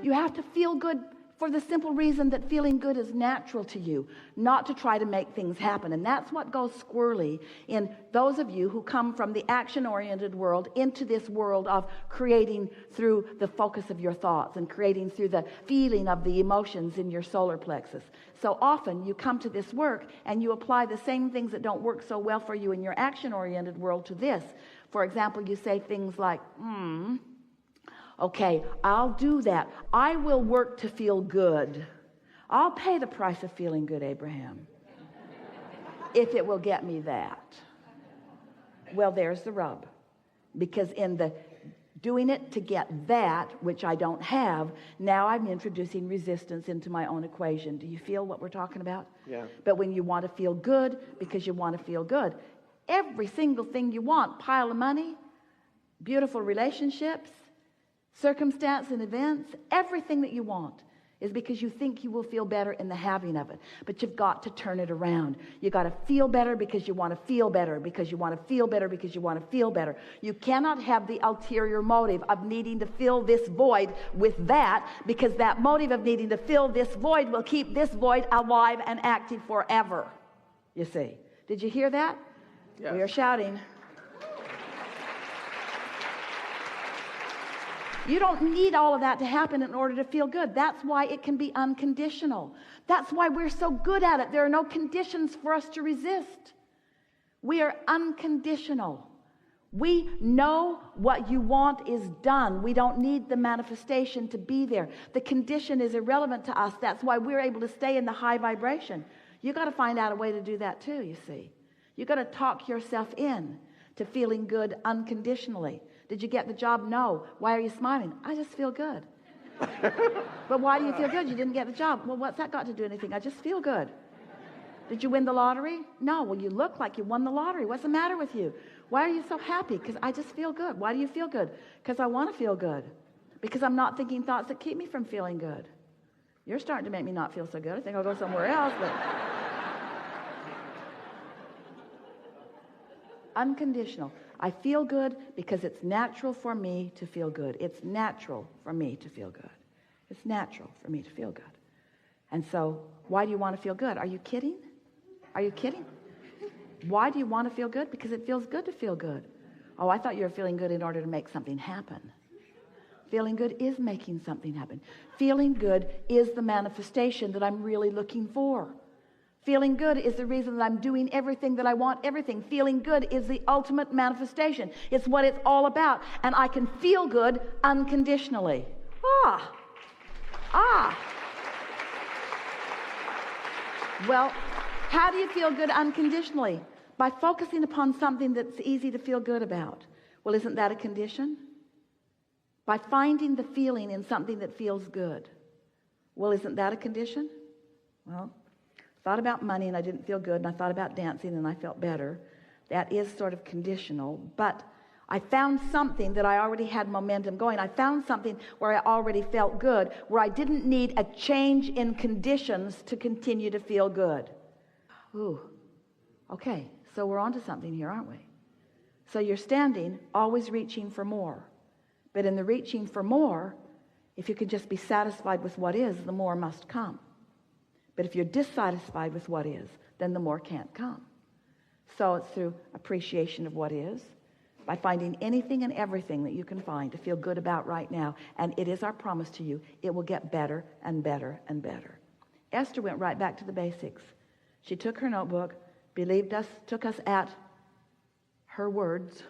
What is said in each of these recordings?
You have to feel good for the simple reason that feeling good is natural to you, not to try to make things happen. And that's what goes squirrely in those of you who come from the action-oriented world into this world of creating through the focus of your thoughts and creating through the feeling of the emotions in your solar plexus. So often you come to this work and you apply the same things that don't work so well for you in your action-oriented world to this. For example, you say things like, okay, I'll do that. I will work to feel good. I'll pay the price of feeling good, Abraham, if it will get me that. Well, there's the rub. Because in the doing it to get that, which I don't have, now I'm introducing resistance into my own equation. Do you feel what we're talking about? Yeah. But when you want to feel good because you want to feel good, every single thing you want, pile of money, beautiful relationships, circumstance and events, everything that you want is because you think you will feel better in the having of it. But you've got to turn it around. You got to feel better because you want to feel better, because you want to feel better, because you want to feel better. You cannot have the ulterior motive of needing to fill this void with that, because that motive of needing to fill this void will keep this void alive and active forever. You see? Did you hear that? Yes. We are shouting. You don't need all of that to happen in order to feel good. That's why it can be unconditional. That's why we're so good at it. There are no conditions for us to resist. We are unconditional. We know what you want is done. We don't need the manifestation to be there. The condition is irrelevant to us. That's why we're able to stay in the high vibration. You got to find out a way to do that too, you see. You got to talk yourself in to feeling good unconditionally. Did you get the job? No. Why are you smiling? I just feel good. But why do you feel good? You didn't get the job. Well, what's that got to do with anything? I just feel good. Did you win the lottery? No. Well, you look like you won the lottery. What's the matter with you? Why are you so happy? Because I just feel good. Why do you feel good? Because I want to feel good. Because I'm not thinking thoughts that keep me from feeling good. You're starting to make me not feel so good. I think I'll go somewhere else. But unconditional. I feel good because it's natural for me to feel good. It's natural for me to feel good. It's natural for me to feel good. And so, why do you want to feel good? Are you kidding? Are you kidding? Why do you want to feel good? Because it feels good to feel good. Oh, I thought you were feeling good in order to make something happen. Feeling good is making something happen. Feeling good is the manifestation that I'm really looking for. Feeling good is the reason that I'm doing everything that I want, everything. Feeling good is the ultimate manifestation. It's what it's all about. And I can feel good unconditionally. Well, how do you feel good unconditionally? By focusing upon something that's easy to feel good about. Well, isn't that a condition? By finding the feeling in something that feels good. Well, isn't that a condition? Well, thought about money and I didn't feel good, and I thought about dancing and I felt better. That is sort of conditional, but I found something that I already had momentum going. I found something where I already felt good, where I didn't need a change in conditions to continue to feel good. Ooh, okay, so we're onto something here, aren't we? So you're standing, always reaching for more. But in the reaching for more, if you can just be satisfied with what is, the more must come. But if you're dissatisfied with what is, then the more can't come. So it's through appreciation of what is, by finding anything and everything that you can find to feel good about right now. And it is our promise to you, it will get better and better and better. Esther went right back to the basics. She took her notebook, believed us, took us at her words,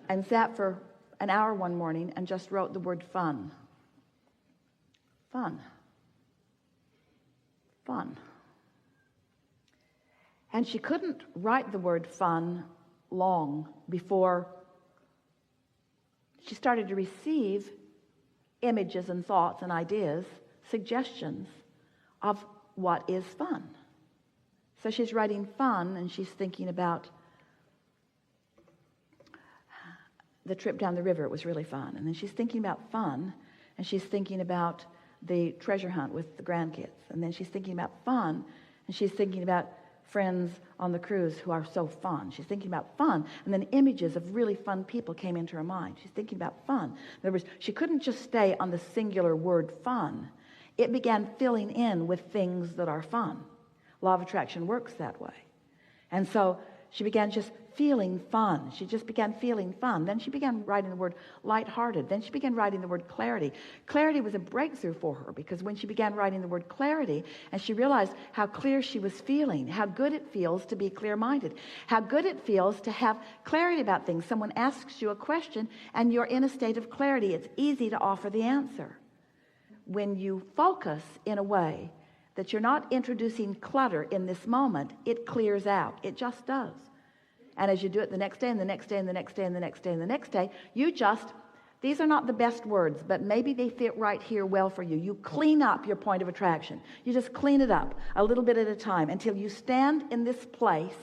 and sat for an hour one morning and just wrote the word fun. Fun. Fun. And she couldn't write the word fun long before she started to receive images and thoughts and ideas, suggestions of what is fun. So she's writing fun, and she's thinking about the trip down the river. It was really fun. And then she's thinking about fun, and she's thinking about the treasure hunt with the grandkids. And then she's thinking about fun, and she's thinking about friends on the cruise who are so fun. She's thinking about fun, and then images of really fun people came into her mind. She's thinking about fun. In other words, she couldn't just stay on the singular word fun. It began filling in with things that are fun. Law of attraction works that way. And so she began just feeling fun. She just began feeling fun. Then she began writing the word lighthearted. Then she began writing the word clarity. Clarity was a breakthrough for her, because when she began writing the word clarity and she realized how clear she was feeling, how good it feels to be clear-minded, how good it feels to have clarity about things. Someone asks you a question and you're in a state of clarity. It's easy to offer the answer. When you focus in a way that you're not introducing clutter in this moment, it clears out. It just does. And as you do it the next day and the next day and the next day and the next day and the next day, these are not the best words, but maybe they fit right here well for you. You clean up your point of attraction. You just clean it up a little bit at a time until you stand in this place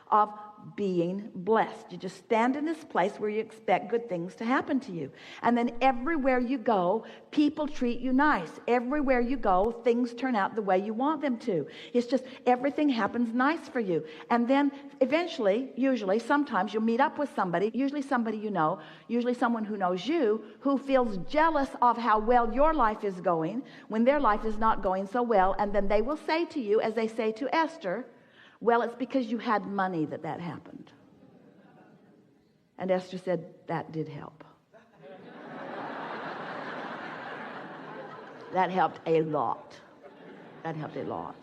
of being blessed. You just stand in this place where you expect good things to happen to you. And then everywhere you go, people treat you nice. Everywhere you go, things turn out the way you want them to. It's just everything happens nice for you. And then eventually, usually, sometimes you'll meet up with somebody, usually somebody you know, usually someone who knows you, who feels jealous of how well your life is going when their life is not going so well. And then they will say to you, as they say to Esther, well, it's because you had money that happened. And Esther said, that did help. That helped a lot. That helped a lot.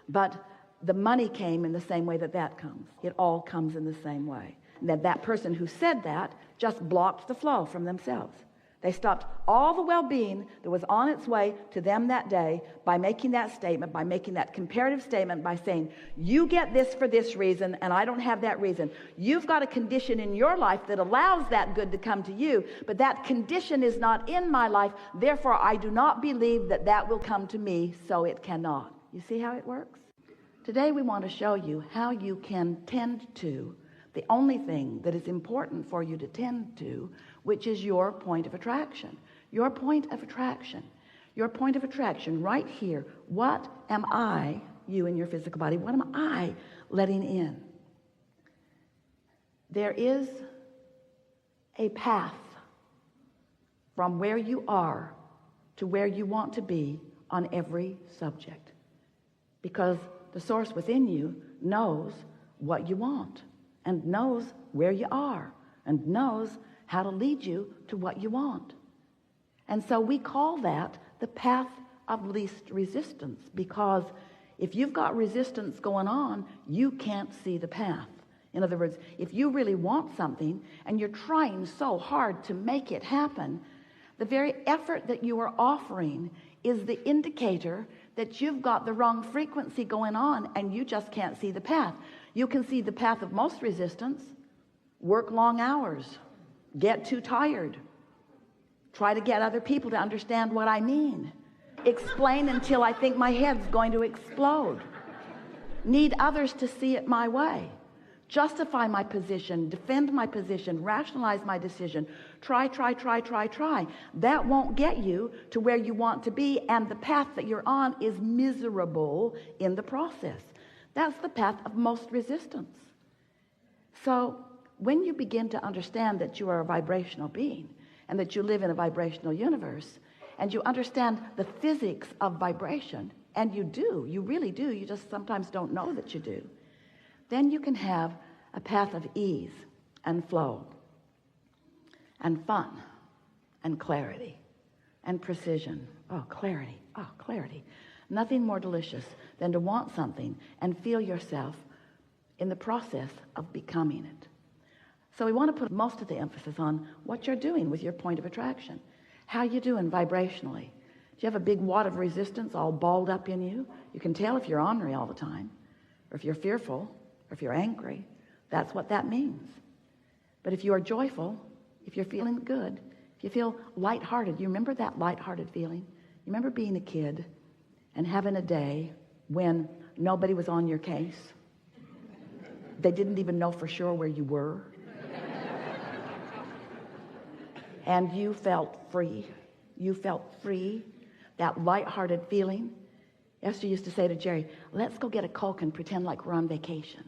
But the money came in the same way that comes. It all comes in the same way. And that person who said that just blocked the flow from themselves. They stopped all the well-being that was on its way to them that day by making that statement, by making that comparative statement, by saying, you get this for this reason, and I don't have that reason. You've got a condition in your life that allows that good to come to you, but that condition is not in my life. Therefore, I do not believe that will come to me, so it cannot. You see how it works? Today, we want to show you how you can tend to the only thing that is important for you to tend to, which is your point of attraction. Your point of attraction. Your point of attraction right here. What am I, you in your physical body, what am I letting in? There is a path from where you are to where you want to be on every subject, because the source within you knows what you want and knows where you are and knows how to lead you to what you want. And so we call that the path of least resistance, because if you've got resistance going on, you can't see the path. In other words, if you really want something and you're trying so hard to make it happen, the very effort that you are offering is the indicator that you've got the wrong frequency going on, and you just can't see the path. You can see the path of most resistance: work long hours, get too tired, try to get other people to understand what I mean, explain until I think my head's going to explode, need others to see it my way, justify my position, defend my position, rationalize my decision, try. That won't get you to where you want to be, and the path that you're on is miserable in the process. That's the path of most resistance. So when you begin to understand that you are a vibrational being and that you live in a vibrational universe, and you understand the physics of vibration, and you really do, you just sometimes don't know that you do, then you can have a path of ease and flow and fun and clarity and precision. Oh, clarity. Nothing more delicious than to want something and feel yourself in the process of becoming it. So we want to put most of the emphasis on what you're doing with your point of attraction. How you doing vibrationally? Do you have a big wad of resistance all balled up in you? You can tell if you're ornery all the time, or if you're fearful, or if you're angry. That's what that means. But if you are joyful, if you're feeling good, if you feel lighthearted, you remember that lighthearted feeling? You remember being a kid and having a day when nobody was on your case? They didn't even know for sure where you were. And you felt free. You felt free. That lighthearted feeling. Esther used to say to Jerry, let's go get a Coke and pretend like we're on vacation.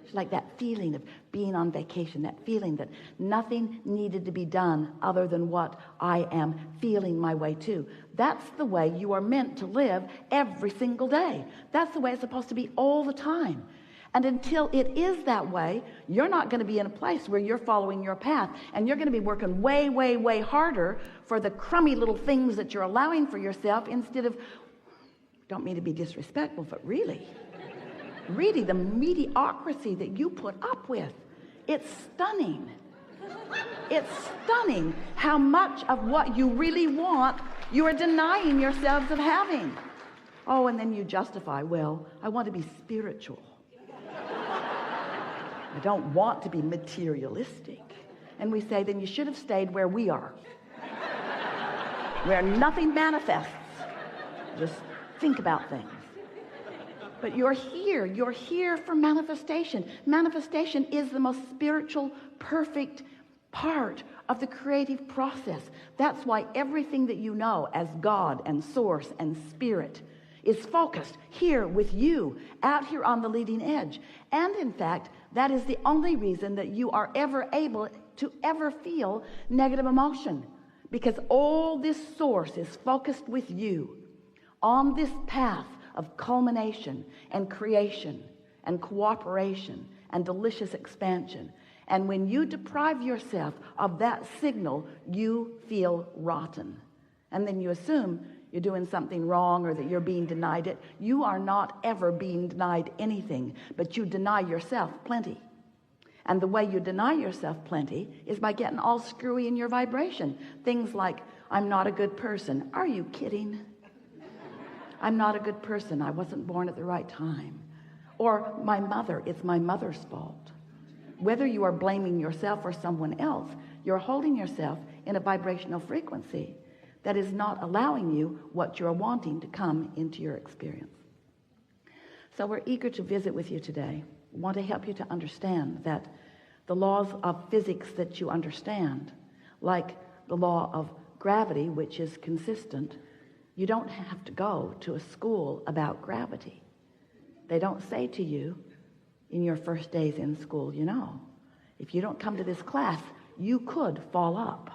It's like that feeling of being on vacation, that feeling that nothing needed to be done other than what I am feeling my way to. That's the way you are meant to live every single day. That's the way it's supposed to be all the time. And until it is that way, you're not going to be in a place where you're following your path, and you're going to be working way, way, way harder for the crummy little things that you're allowing for yourself instead of, don't mean to be disrespectful, but really the mediocrity that you put up with. It's stunning. It's stunning how much of what you really want you are denying yourselves of having. Oh, and then you justify, well, I want to be spiritual. I don't want to be materialistic. And we say, then you should have stayed where we are, where nothing manifests. Just think about things. But you're here for manifestation. Manifestation is the most spiritual, perfect part of the creative process. That's why everything that you know as God and source and spirit is focused here with you, out here on the leading edge. And in fact, that is the only reason that you are ever able to ever feel negative emotion, because all this source is focused with you on this path of culmination and creation and cooperation and delicious expansion. And when you deprive yourself of that signal, you feel rotten. And then you assume you're doing something wrong or that you're being denied it. You are not ever being denied anything, but you deny yourself plenty. And the way you deny yourself plenty is by getting all screwy in your vibration. Things like, I'm not a good person. Are you kidding? I'm not a good person. I wasn't born at the right time. Or my mother, it's my mother's fault. Whether you are blaming yourself or someone else, you're holding yourself in a vibrational frequency that is not allowing you what you're wanting to come into your experience. So we're eager to visit with you today. We want to help you to understand that the laws of physics that you understand, like the law of gravity, which is consistent, you don't have to go to a school about gravity. They don't say to you in your first days in school, you know, if you don't come to this class, you could fall up.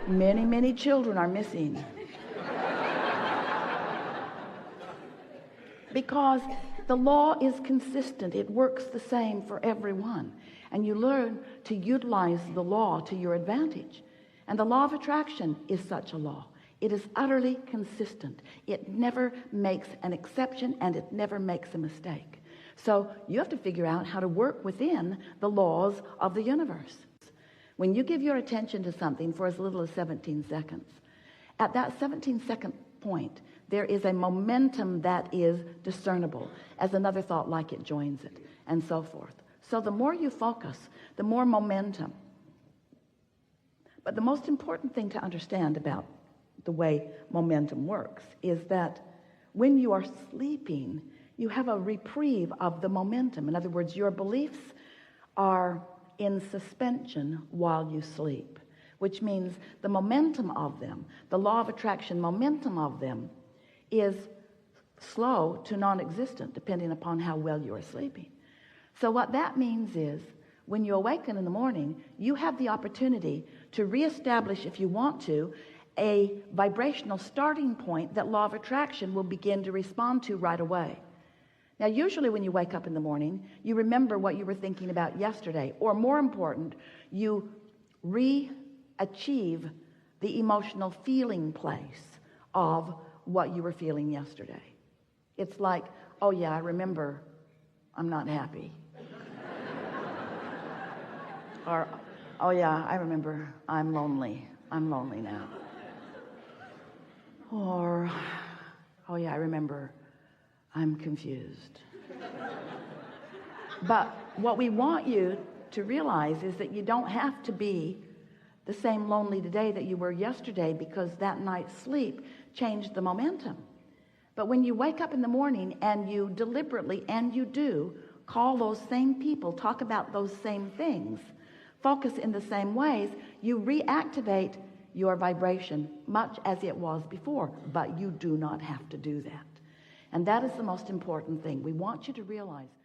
Many, many children are missing. Because the law is consistent. It works the same for everyone. And you learn to utilize the law to your advantage. And the law of attraction is such a law. It is utterly consistent. It never makes an exception, and it never makes a mistake. So you have to figure out how to work within the laws of the universe. When you give your attention to something for as little as 17 seconds, at that 17-second point, there is a momentum that is discernible as another thought like it joins it, and so forth. So the more you focus, the more momentum. But the most important thing to understand about the way momentum works is that when you are sleeping, you have a reprieve of the momentum. In other words, your beliefs are in suspension while you sleep, which means the momentum of them, the law of attraction momentum of them, is slow to non-existent depending upon how well you are sleeping. So what that means is when you awaken in the morning, you have the opportunity to reestablish, if you want to, a vibrational starting point that law of attraction will begin to respond to right away. Now, usually when you wake up in the morning, you remember what you were thinking about yesterday, or more important, you re-achieve the emotional feeling place of what you were feeling yesterday. It's like, oh yeah, I remember I'm not happy. Or, oh yeah, I remember I'm lonely. I'm lonely now. Or, oh yeah, I remember I'm confused. But what we want you to realize is that you don't have to be the same lonely today that you were yesterday, because that night's sleep changed the momentum. But when you wake up in the morning and you deliberately, and you do, call those same people, talk about those same things, focus in the same ways, you reactivate your vibration much as it was before, but you do not have to do that. And that is the most important thing. We want you to realize